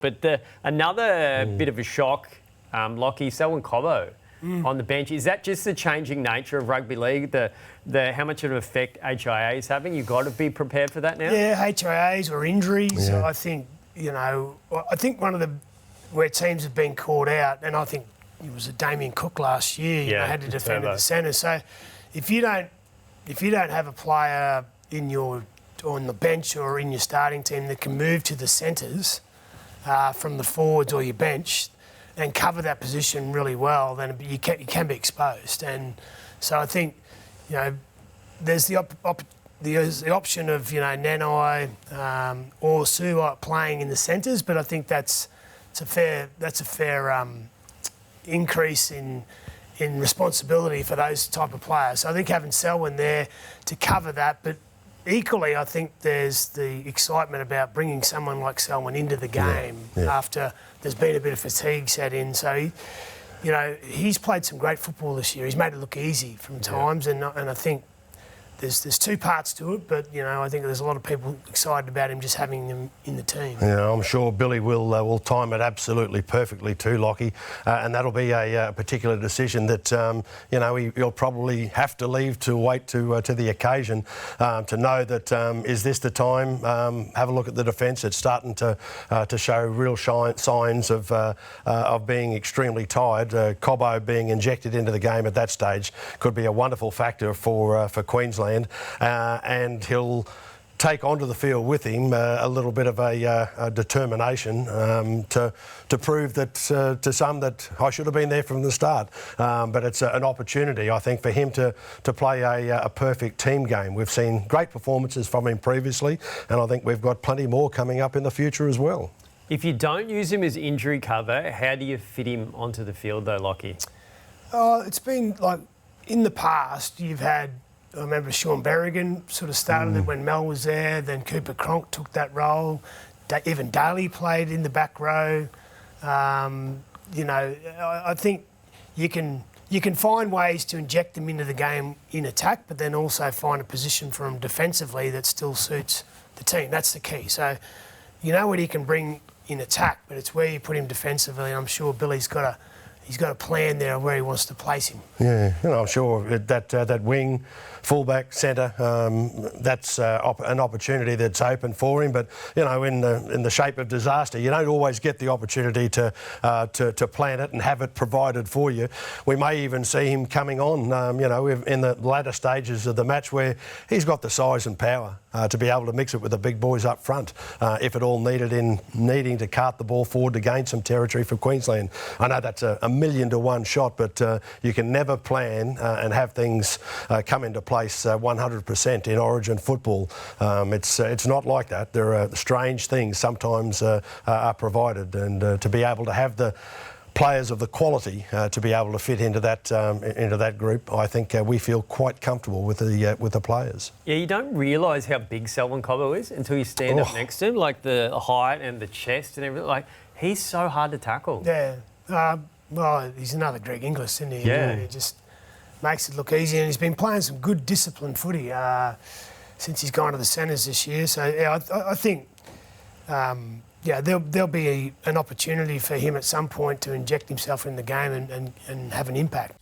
But another bit of a shock, Lockie, Selwyn Cobbo on the bench. Is that just the changing nature of rugby league, the how much of an effect HIA is having? You've got to be prepared for that now? Yeah, HIAs or injuries. Yeah. I think, one of the where teams have been caught out, and I think it was a Damien Cook last year, had to defend at the centre. So if you don't have a player on the bench or in your starting team that can move to the centres from the forwards or your bench and cover that position really well, then you can be exposed. And so I think, there's the option of, Nanai or Su'A playing in the centres, but I think that's a fair increase in responsibility for those type of players. So I think having Selwyn there to cover that, but equally, I think there's the excitement about bringing someone like Selwyn into the game after there's been a bit of fatigue set in. So, he's played some great football this year. He's made it look easy from times, and I think there's two parts to it, but I think there's a lot of people excited about him just having him in the team. Yeah, I'm sure Billy will time it absolutely perfectly too, Lockie, and that'll be a particular decision that he'll probably have to leave to wait to the occasion to know that is this the time? Have a look at the defence. It's starting to show real signs of being extremely tired. Cobbo being injected into the game at that stage could be a wonderful factor for Queensland. And he'll take onto the field with him a little bit of a determination to prove that to some that I should have been there from the start. But it's an opportunity, I think, for him to play a perfect team game. We've seen great performances from him previously, and I think we've got plenty more coming up in the future as well. If you don't use him as injury cover, how do you fit him onto the field though, Lockie? It's been like in the past you've had, I remember Sean Berrigan sort of started it when Mel was there, then Cooper Cronk took that role. Even Daly played in the back row. I think you can find ways to inject them into the game in attack, but then also find a position for them defensively that still suits the team. That's the key. So what he can bring in attack, but it's where you put him defensively. I'm sure Billy's got a plan there of where he wants to place him. Yeah, I'm sure that wing, fullback, centre, that's an opportunity that's open for him. But in the shape of disaster, you don't always get the opportunity to plan it and have it provided for you. We may even see him coming on, in the latter stages of the match where he's got the size and power to be able to mix it with the big boys up front, if at all needed in needing to cart the ball forward to gain some territory for Queensland. I know that's a 1,000,000-to-1 shot, but you can never plan and have things come into place 100% in Origin football. It's not like that. There are strange things sometimes are provided, and to be able to have the players of the quality to be able to fit into that group, I think we feel quite comfortable with the players. Yeah, you don't realise how big Selwyn Cobbo is until you stand up next to him, like the height and the chest and everything. Like, he's so hard to tackle. Yeah. Well, he's another Greg Inglis, isn't he? Yeah. He just makes it look easy, and he's been playing some good disciplined footy since he's gone to the centres this year. So, yeah, I think, there'll be an opportunity for him at some point to inject himself in the game and have an impact.